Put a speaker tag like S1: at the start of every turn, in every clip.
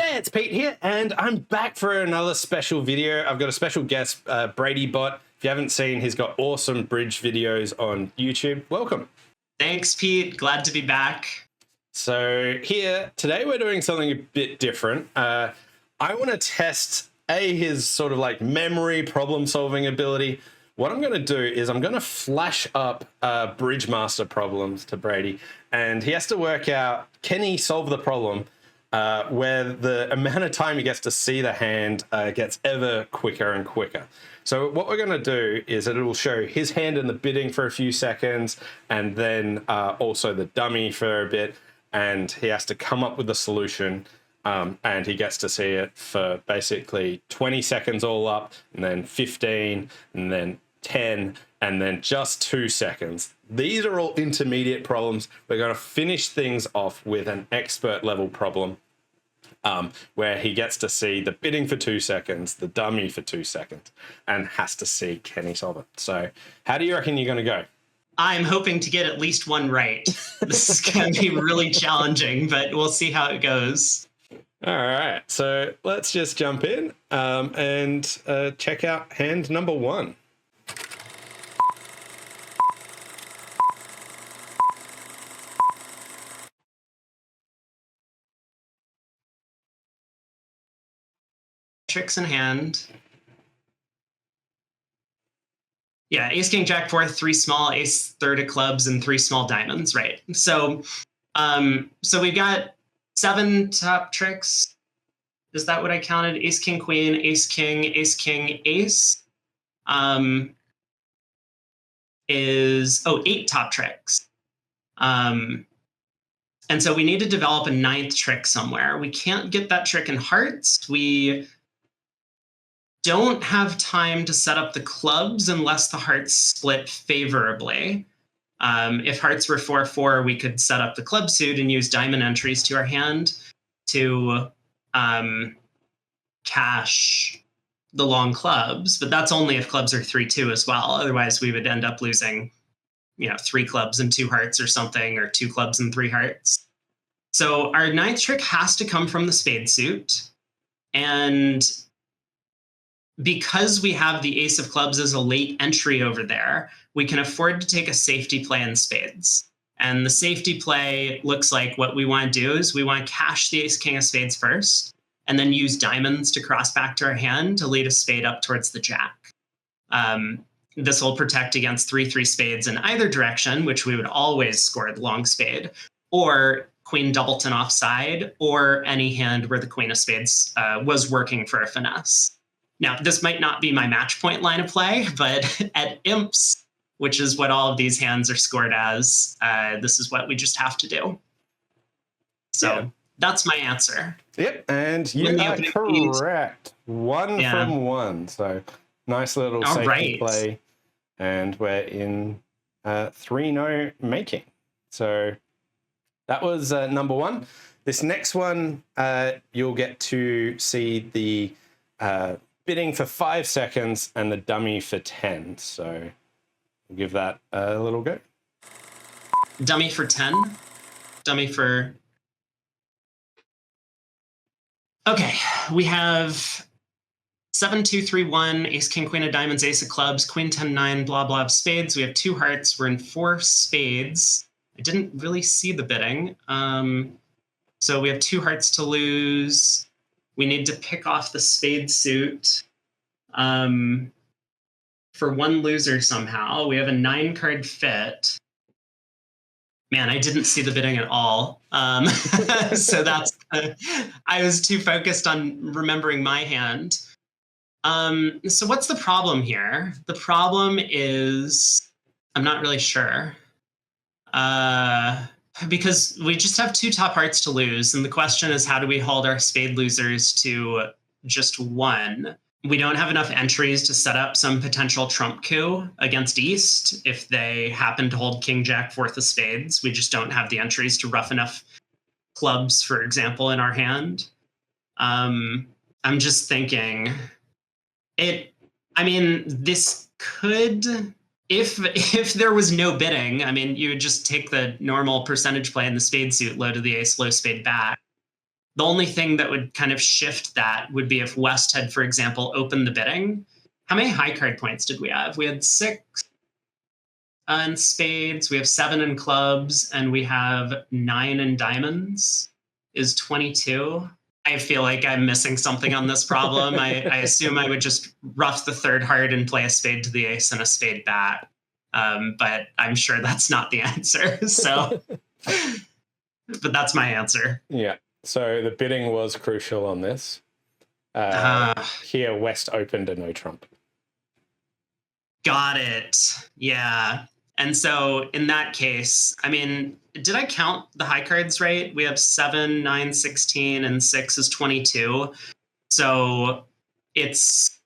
S1: Hey, it's Pete here, and I'm back for another special video. I've got a special guest, Bradybot. If you haven't seen, he's got awesome bridge videos on YouTube. Welcome.
S2: Thanks, Pete. Glad to be back.
S1: So here, today we're doing something a bit different. I want to test, his sort of like memory problem-solving ability. What I'm going to do is I'm going to flash up Bridge Master problems to Brady, and he has to work out, can he solve the problem where the amount of time he gets to see the hand gets ever quicker and quicker. So what we're going to do is it will show his hand in the bidding for a few seconds, and then also the dummy for a bit, and he has to come up with a solution, and he gets to see it for basically 20 seconds all up, and then 15, and then 10, and then just 2 seconds. These are all intermediate problems. We're going to finish things off with an expert level problem where he gets to see the bidding for 2 seconds, the dummy for 2 seconds, and has to see, can he solve it? So how do you reckon you're going to go?
S2: I'm hoping to get at least one right. This is going to be really challenging, but we'll see how it goes.
S1: All right, so let's just jump in and check out hand number one.
S2: Tricks in hand. Yeah, ace, king, jack, four, three small, ace, third of clubs, and three small diamonds, right? So, so we've got 7 top tricks. Is that what I counted? Ace, king, queen, ace, king, ace. Is 8 top tricks. And so we need to develop a 9th trick somewhere. We can't get that trick in hearts. We don't have time to set up the clubs unless the hearts split favorably. If hearts were 4-4, we could set up the club suit and use diamond entries to our hand to cash the long clubs, but that's only if clubs are 3-2 as well. Otherwise, we would end up losing, 3 clubs and 2 hearts or something, or 2 clubs and 3 hearts. So our 9th trick has to come from the spade suit, and because we have the ace of clubs as a late entry over there, we can afford to take a safety play in spades. And the safety play looks like what we want to do is we want to cash the ace king of spades first, and then use diamonds to cross back to our hand to lead a spade up towards the jack. This will protect against 3-3 spades in either direction, which we would always score the long spade, or queen doubleton offside, or any hand where the queen of spades was working for a finesse. Now, this might not be my match point line of play, but at imps, which is what all of these hands are scored as, this is what we just have to do. So that's my answer.
S1: Yep, and you are correct. One from one. So nice little safety play. And we're in 3-0 making. So that was number one. This next one, you'll get to see the bidding for 5 seconds and the dummy for 10. So we'll give that a little go.
S2: Dummy for 10? Dummy for... Okay, we have 7, 2, 3, 1, ace, king, queen of diamonds, ace of clubs, queen, 10, 9, blah, blah of spades. We have 2 hearts. We're in 4 spades. I didn't really see the bidding. So we have 2 hearts to lose. We need to pick off the spade suit for 1 loser somehow. We have a 9-card fit. Man, I didn't see the bidding at all. So that's, I was too focused on remembering my hand. So what's the problem here? The problem is, I'm not really sure. Because we just have 2 top hearts to lose. And the question is, how do we hold our spade losers to just 1? We don't have enough entries to set up some potential trump coup against East if they happen to hold king, jack, 4th of spades. We just don't have the entries to rough enough clubs, for example, in our hand. I'm just thinking this could, if there was no bidding, you would just take the normal percentage play in the spade suit, low to the ace, low spade back. The only thing that would kind of shift that would be if West had, for example, opened the bidding. How many high card points did we have? We had 6 in spades, we have 7 in clubs, and we have 9 in diamonds. Is 22. I feel like I'm missing something on this problem. I assume I would just rough the 3rd heart and play a spade to the ace and a spade back. But I'm sure that's not the answer. So, but that's my answer.
S1: Yeah. So the bidding was crucial on this. Here, West opened a no trump.
S2: Got it. Yeah. And so in that case, I mean, did I count the high cards right? We have 7, 9, 16, and 6 is 22. So it's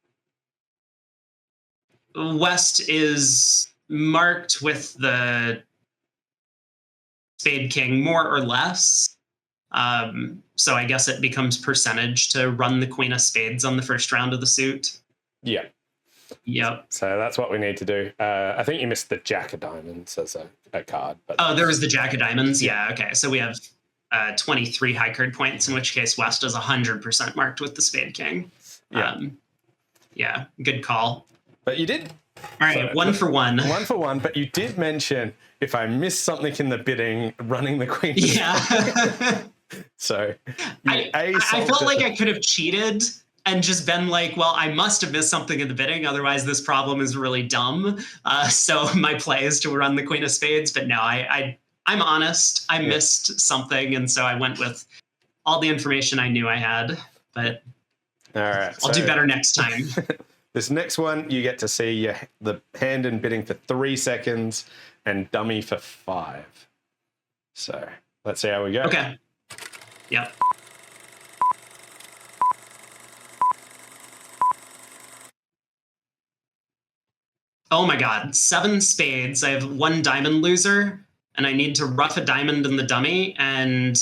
S2: West is marked with the spade king more or less. So I guess it becomes percentage to run the queen of spades on the first round of the suit.
S1: Yeah.
S2: Yep.
S1: So that's what we need to do. I think you missed the jack of diamonds as a card. But
S2: oh, there was the jack of diamonds. Yeah. Okay. So we have 23 high card points, in which case West is 100% marked with the spade king.
S1: Yeah.
S2: Yeah. Good call.
S1: But you did.
S2: All right. So, 1 for 1.
S1: 1 for 1. But you did mention if I missed something in the bidding, running the queen.
S2: Yeah.
S1: So
S2: I felt like I could have cheated and just been like, well, I must have missed something in the bidding. Otherwise, this problem is really dumb. So my play is to run the queen of spades. But no, I'm honest. I missed something. And so I went with all the information I knew I had. But
S1: all right,
S2: I'll do better next time.
S1: This next one, you get to see the hand in bidding for 3 seconds and dummy for 5. So let's see how we go.
S2: Okay. Yep. Oh my God, 7 spades. I have 1 diamond loser, and I need to rough a diamond in the dummy. And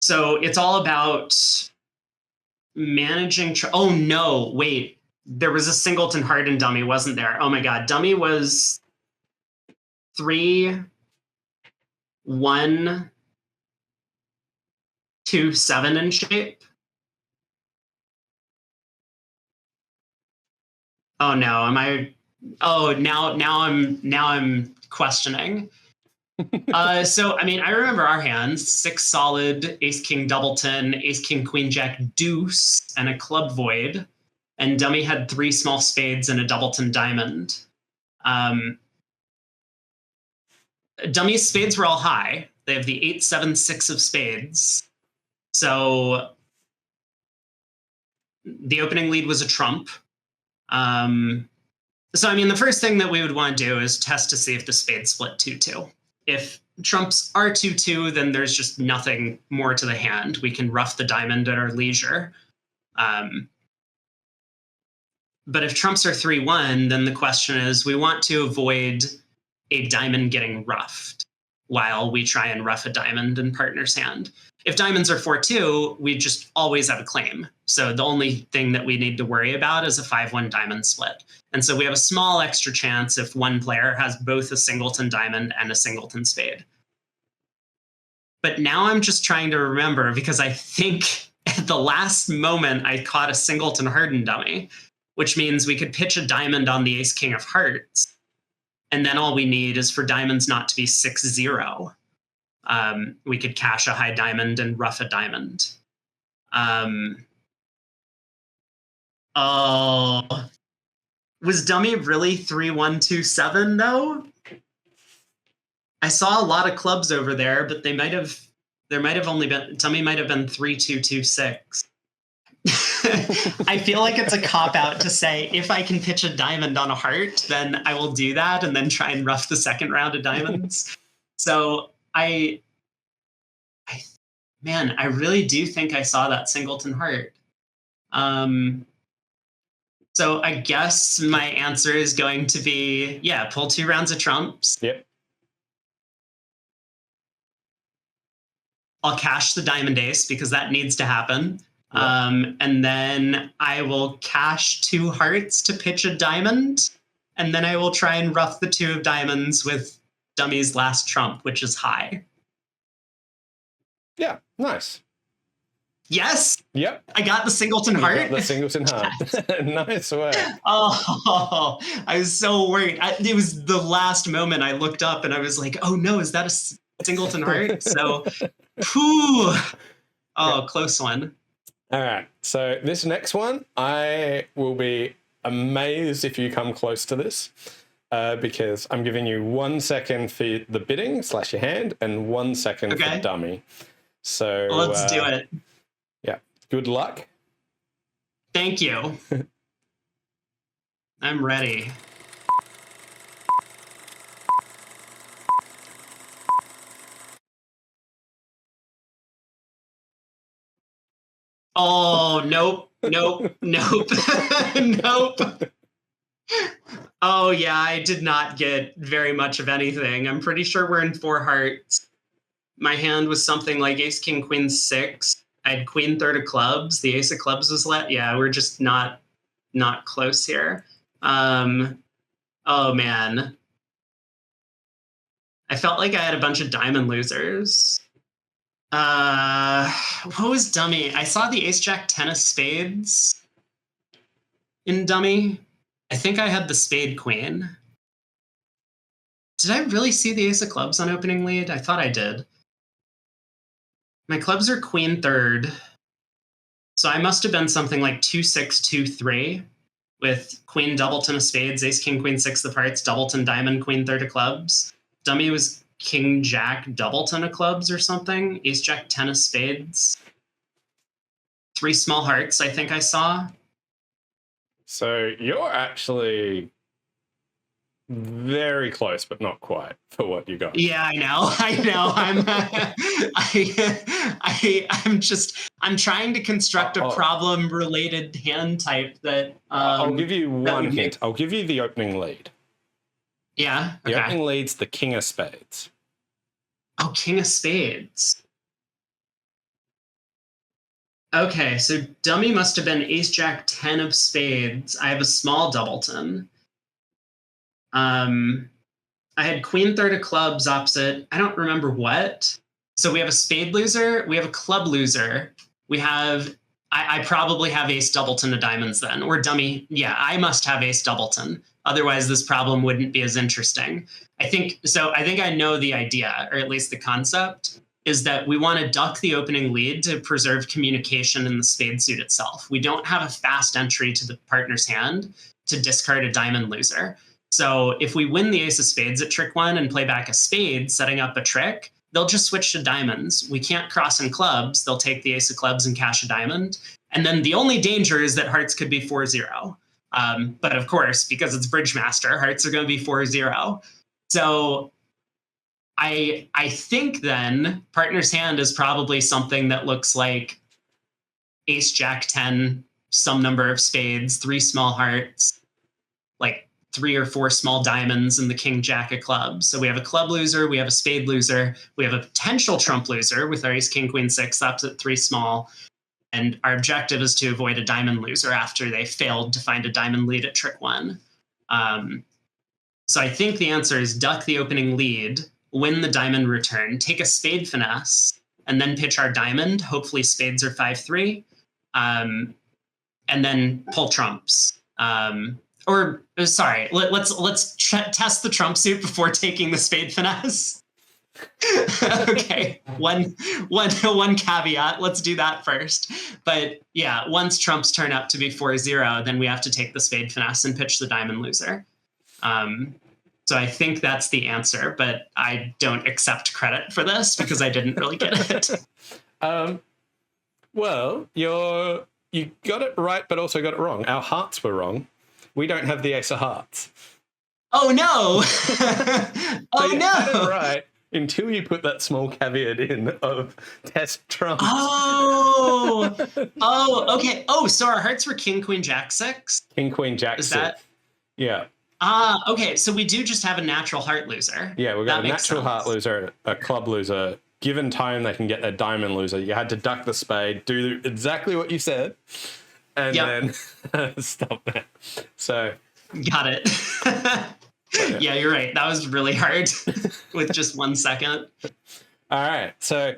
S2: so it's all about managing. Oh no, wait. There was a singleton heart in dummy, wasn't there? Oh my God, dummy was 3, 1, 2, 7 in shape. Oh no, am I? Oh, now I'm questioning. So I mean, I remember our hands: 6 solid, ace king doubleton, ace king queen jack deuce, and a club void. And dummy had 3 small spades and a doubleton diamond. Dummy's spades were all high. They have the 8, 7, 6 of spades. So the opening lead was a trump. So, I mean, the first thing that we would want to do is test to see if the spades split 2-2. If trumps are 2-2, then there's just nothing more to the hand. We can rough the diamond at our leisure. But if trumps are 3-1, then the question is, we want to avoid a diamond getting roughed while we try and rough a diamond in partner's hand. If diamonds are 4-2, we just always have a claim. So the only thing that we need to worry about is a 5-1 diamond split. And so we have a small extra chance if one player has both a singleton diamond and a singleton spade. But now I'm just trying to remember, because I think at the last moment I caught a singleton hardened dummy, which means we could pitch a diamond on the ace king of hearts. And then all we need is for diamonds not to be 6-0. We could cash a high diamond and rough a diamond. Oh, was dummy really 3-1-2-7 though? I saw a lot of clubs over there, but there might have only been, dummy might have been 3-2-2-6. I feel like it's a cop-out to say, if I can pitch a diamond on a heart, then I will do that and then try and rough the second round of diamonds. So I really do think I saw that singleton heart. So I guess my answer is going to be, pull 2 rounds of trumps.
S1: Yep.
S2: I'll cash the diamond ace because that needs to happen.
S1: Yep.
S2: And then I will cash 2 hearts to pitch a diamond. And then I will try and rough the 2 of diamonds with dummy's last trump, which is high.
S1: Yeah, nice.
S2: Yes,
S1: Yep.
S2: I got the singleton
S1: You
S2: heart.
S1: got the singleton heart. Nice work.
S2: Oh, I was so worried. It was the last moment I looked up and I was like, oh no, is that a singleton heart? So, whew. Oh, close one.
S1: All right. So this next one, I will be amazed if you come close to this, because I'm giving you 1 second for the bidding / your hand and 1 second for dummy. So
S2: let's do it.
S1: Yeah. Good luck.
S2: Thank you. I'm ready. Oh, nope, nope, nope, nope. Oh, yeah, I did not get very much of anything. I'm pretty sure we're in 4 hearts. My hand was something like ace, king, queen, 6. I had queen, third of clubs. The ace of clubs was let. Yeah, we're just not close here. Oh, man. I felt like I had a bunch of diamond losers. What was dummy? I saw the ace, jack, 10 of spades in dummy. I think I had the spade queen. Did I really see the ace of clubs on opening lead? I thought I did. My clubs are queen third. So I must have been something like 2-6, 2-3 with queen doubleton of spades, ace, king, queen, 6 of hearts, doubleton, diamond, queen third of clubs. Dummy was king, jack, doubleton of clubs or something. Ace, jack, 10 of spades. 3 small hearts, I think I saw.
S1: So you're actually very close, but not quite for what you got.
S2: Yeah, I know. I'm trying to construct a problem-related hand type that.
S1: I'll give you one hint. I'll give you the opening lead.
S2: Yeah.
S1: The opening lead's the king of spades.
S2: Oh, king of spades. Okay, so dummy must have been ace, jack, 10 of spades. I have a small doubleton. I had queen third of clubs opposite. I don't remember what. So we have a spade loser. We have a club loser. We have, I probably have ace doubleton of diamonds then, or dummy. Yeah, I must have ace doubleton. Otherwise, this problem wouldn't be as interesting. I think I know the idea, or at least the concept, is that we want to duck the opening lead to preserve communication in the spade suit itself. We don't have a fast entry to the partner's hand to discard a diamond loser. So if we win the ace of spades at trick 1 and play back a spade, setting up a trick, they'll just switch to diamonds. We can't cross in clubs. They'll take the ace of clubs and cash a diamond. And then the only danger is that hearts could be 4-0. But of course, because it's Bridgemaster, hearts are going to be 4-0. So I think then partner's hand is probably something that looks like ace, jack, 10, some number of spades, 3 small hearts, like 3 or 4 small diamonds, and the king, jack of clubs. So we have a club loser, we have a spade loser, we have a potential trump loser with our ace, king, queen, 6 opposite 3 small. And our objective is to avoid a diamond loser after they failed to find a diamond lead at trick 1. So I think the answer is duck the opening lead, win the diamond return, take a spade finesse, and then pitch our diamond. Hopefully spades are 5-3, and then pull trumps. Let's test the trump suit before taking the spade finesse. Okay, one caveat. Let's do that first. But yeah, once trumps turn up to be 4-0, then we have to take the spade finesse and pitch the diamond loser. So I think that's the answer, but I don't accept credit for this because I didn't really get it.
S1: Well, you got it right, but also got it wrong. Our hearts were wrong. We don't have the ace of hearts.
S2: Oh no!
S1: So you had it right until you put that small caveat in of test trumps.
S2: Oh, okay. Oh, so our hearts were king, queen, jack, 6?
S1: King, queen, jack, 6.
S2: That?
S1: Yeah.
S2: Okay. So we do just have a natural heart loser.
S1: Yeah, we've got a natural heart loser, a club loser. Given time, they can get their diamond loser. You had to duck the spade, do exactly what you said, and then stop that. So
S2: got it. Yeah, you're right. That was really hard with just 1 second.
S1: All right. So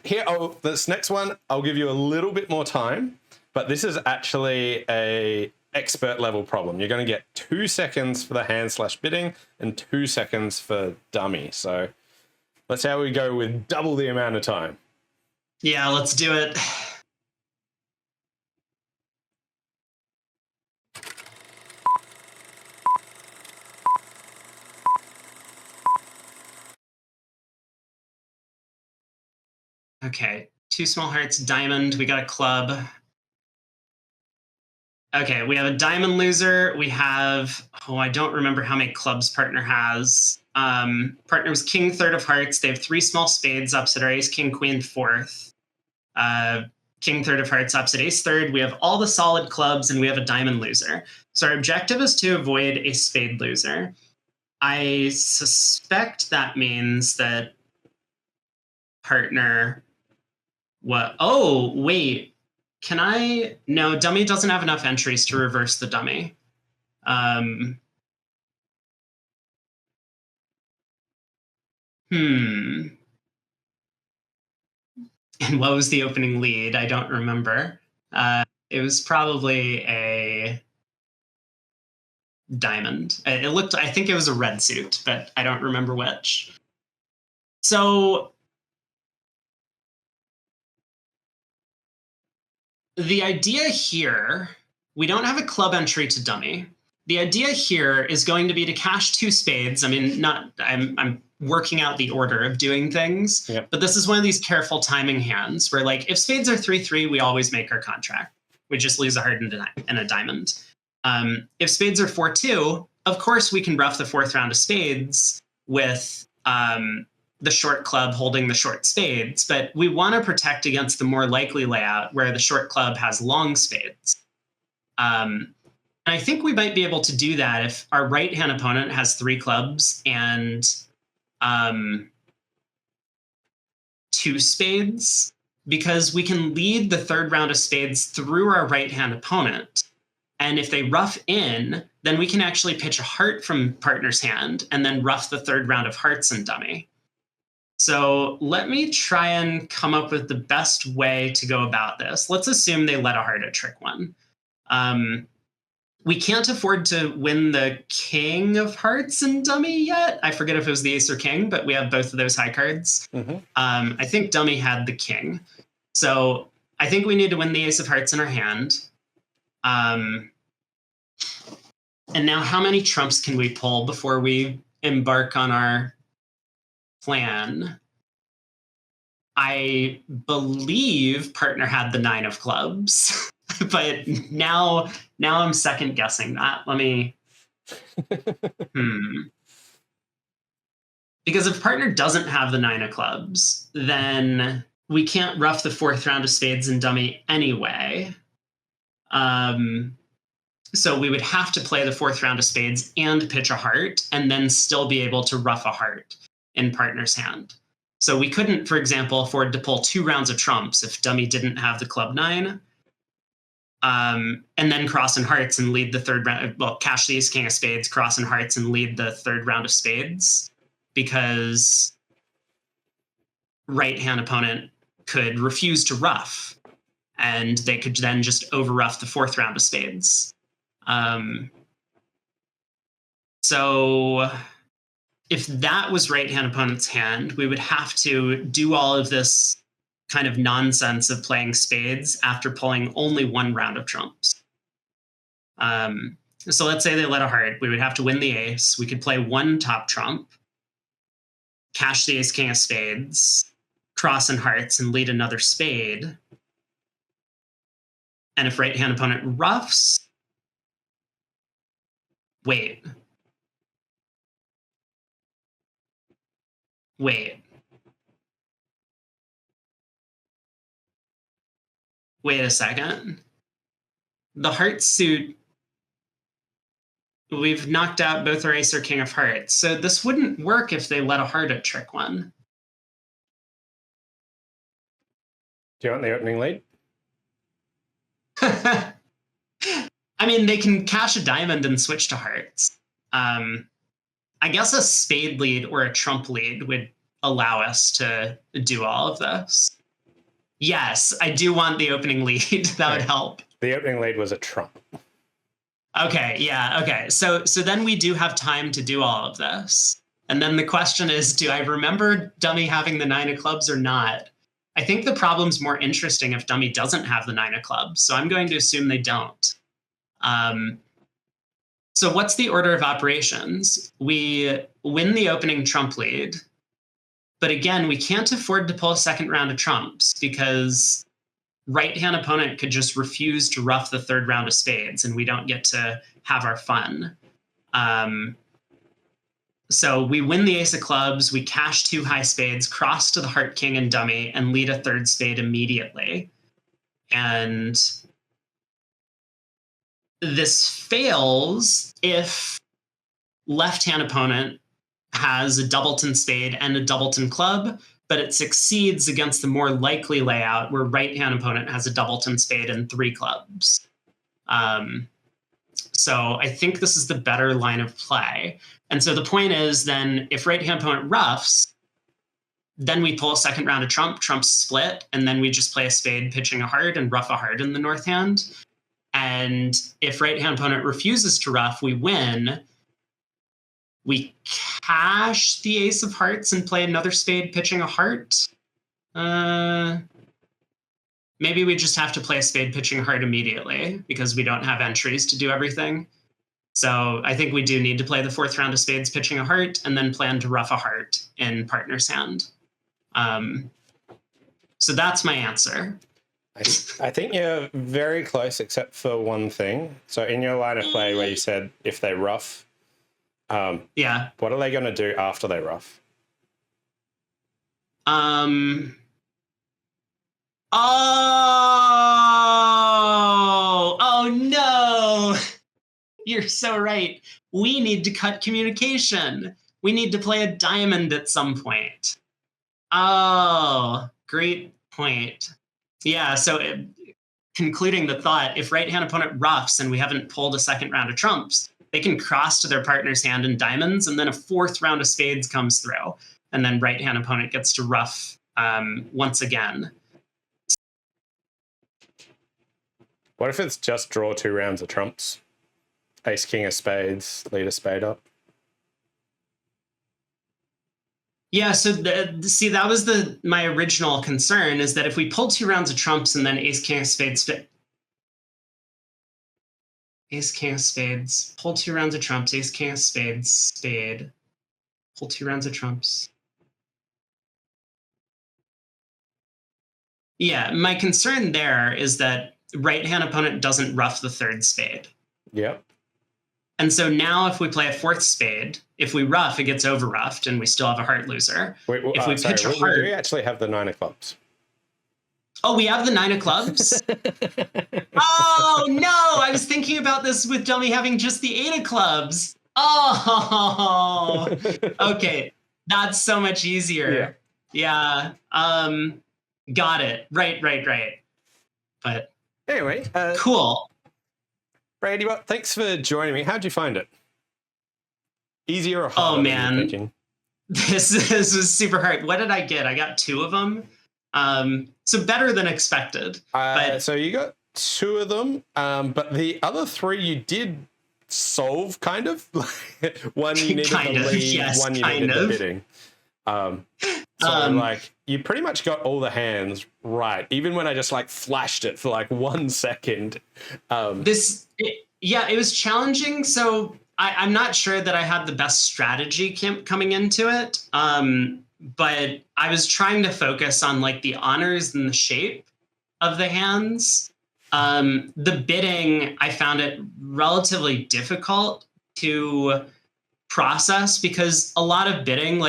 S1: Here, this next one, I'll give you a little bit more time, but this is actually a expert level problem. You're going to get 2 seconds for the hand/bidding and 2 seconds for dummy. So let's see how we go with double the amount of time.
S2: Yeah, let's do it. Okay, 2 small hearts, diamond. We got a club. Okay, we have a diamond loser. We have, I don't remember how many clubs partner has. Partner was king, third of hearts. They have 3 small spades opposite our ace, king, queen, fourth. King, third of hearts opposite ace, third. We have all the solid clubs, and we have a diamond loser. So our objective is to avoid a spade loser. I suspect that means that partner... What? Oh, wait. Can I? No, dummy doesn't have enough entries to reverse the dummy. And what was the opening lead? I don't remember. It was probably a diamond. It looked, I think it was a red suit, but I don't remember which. So the idea here, we don't have a club entry to dummy. The idea here is going to be to cash 2 spades. I mean, I'm working out the order of doing things,
S1: Yep.
S2: But this is one of these careful timing hands where, like, if spades are 3-3, we always make our contract. We just lose a heart and a diamond. If spades are 4-2, of course we can rough the 4th round of spades with the short club holding the short spades, but we want to protect against the more likely layout where the short club has long spades. And I think we might be able to do that if our right-hand opponent has 3 clubs and 2 spades, because we can lead the 3rd round of spades through our right-hand opponent. And if they rough in, then we can actually pitch a heart from partner's hand and then rough the 3rd round of hearts and dummy. So let me try and come up with the best way to go about this. Let's assume they let a heart at trick 1. We can't afford to win the king of hearts and dummy yet. I forget if it was the ace or king, but we have both of those high cards.
S1: Mm-hmm.
S2: I think dummy had the king. So I think we need to win the ace of hearts in our hand. And now how many trumps can we pull before we embark on our plan? I believe partner had the 9 of clubs, but now I'm second guessing that. Let me, Because if partner doesn't have the 9 of clubs, then we can't rough the 4th round of spades and dummy anyway. So we would have to play the 4th round of spades and pitch a heart and then still be able to rough a heart in partner's hand. So we couldn't, for example, afford to pull 2 rounds of trumps if dummy didn't have the club 9. And then cross in hearts and lead the 3rd round, well, cash the ace king of spades, cross in hearts and lead the 3rd round of spades, because right-hand opponent could refuse to rough and they could then just over rough the 4th round of spades. So if that was right-hand opponent's hand, we would have to do all of this kind of nonsense of playing spades after pulling only 1 round of trumps. So let's say they let a heart. We would have to win the ace. We could play 1 top trump, cash the ace king of spades, cross in hearts, and lead another spade. And if right-hand opponent roughs... Wait. Wait a second. The heart suit, we've knocked out both our ace or king of hearts. So this wouldn't work if they let a heart at trick 1.
S1: Do you want the opening lead?
S2: I mean, they can cash a diamond and switch to hearts. I guess a spade lead or a trump lead would allow us to do all of this. Yes, I do want the opening lead. That would help.
S1: The opening lead was a trump.
S2: Okay, yeah, okay. So then we do have time to do all of this. And then the question is, do I remember dummy having the 9 of clubs or not? I think the problem's more interesting if dummy doesn't have the 9 of clubs. So I'm going to assume they don't. So what's the order of operations? We win the opening trump lead. But again, we can't afford to pull a second round of trumps because right-hand opponent could just refuse to ruff the third round of spades and we don't get to have our fun. So we win the ace of clubs, we cash 2 high spades, cross to the heart king and dummy, and lead a third spade immediately. And this fails if left-hand opponent has a doubleton spade and a doubleton club, but it succeeds against the more likely layout where right-hand opponent has a doubleton spade and 3 clubs. So I think this is the better line of play. And so the point is then if right-hand opponent roughs, then we pull a second round of trumps split, and then we just play a spade pitching a heart and ruff a heart in the north hand. And if right-hand opponent refuses to ruff, we win. We cash the ace of hearts and play another spade pitching a heart. Maybe we just have to play a spade pitching a heart immediately because we don't have entries to do everything. So I think we do need to play the 4th round of spades pitching a heart and then plan to ruff a heart in partner's hand. So that's my answer.
S1: I think you're very close except for one thing. So in your line of play where you said if they ruff,
S2: yeah.
S1: What are they going to do after they ruff?
S2: Oh no. You're so right. We need to cut communication. We need to play a diamond at some point. Oh, great point. Yeah, so concluding the thought, if right-hand opponent roughs and we haven't pulled a second round of trumps, they can cross to their partner's hand in diamonds, and then a 4th round of spades comes through, and then right-hand opponent gets to ruff once again.
S1: What if it's just draw 2 rounds of trumps? Ace, king of spades, lead a spade up.
S2: Yeah, so see, that was my original concern, is that if we pull 2 rounds of trumps and then ace, king of spades, ace, king of spades, pull 2 rounds of trumps, ace, king of spades, spade, pull 2 rounds of trumps. Yeah, my concern there is that right-hand opponent doesn't ruff the 3rd spade.
S1: Yep.
S2: And so now if we play a 4th spade, if we ruff, it gets over-ruffed and we still have a heart loser.
S1: If we pitch a heart... We actually have the 9 of clubs.
S2: Oh, we have the 9 of clubs? Oh, no! I was thinking about this with dummy having just the 8 of clubs. Oh! Okay, that's so much easier. Yeah. Got it. Right. But...
S1: Anyway.
S2: Cool.
S1: Bradybot, thanks for joining me. How'd you find it? Easier or harder?
S2: Oh, man. This was super hard. What did I get? I got 2 of them. So better than expected.
S1: So you got 2 of them, but the other 3 you did solve, kind of. One you needed the lead,
S2: yes,
S1: one you needed the bidding. You pretty much got all the hands right, even when I just flashed it for 1 second.
S2: It was challenging. So I'm not sure that I had the best strategy coming into it. But I was trying to focus on the honors and the shape of the hands. The bidding, I found it relatively difficult to process because a lot of bidding,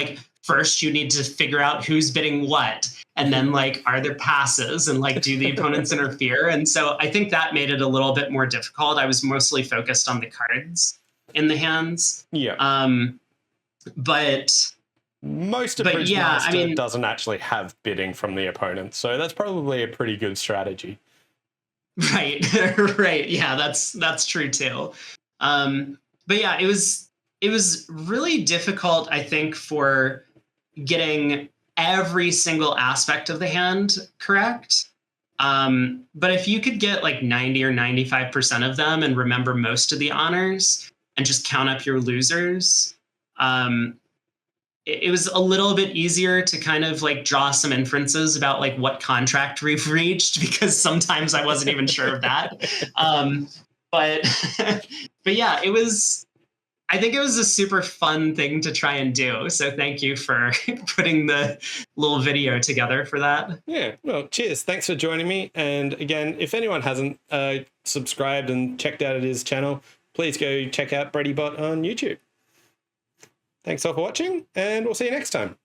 S2: first you need to figure out who's bidding what. And then are there passes and do the opponents interfere? And so I think that made it a little bit more difficult. I was mostly focused on the cards in the hands.
S1: Yeah.
S2: But
S1: most of Bridgemaster doesn't actually have bidding from the opponent. So that's probably a pretty good strategy.
S2: Right. Right. Yeah, that's true too. But yeah, it was really difficult, I think, for getting every single aspect of the hand correct. But if you could get like 90 or 95% of them and remember most of the honors and just count up your losers, it was a little bit easier to kind of like draw some inferences about like what contract we've reached, because sometimes I wasn't even sure of that. But but yeah, I think it was a super fun thing to try and do. So thank you for putting the little video together for that.
S1: Yeah, well, cheers. Thanks for joining me. And again, if anyone hasn't subscribed and checked out his channel, please go check out Bradybot on YouTube. Thanks all for watching, and we'll see you next time.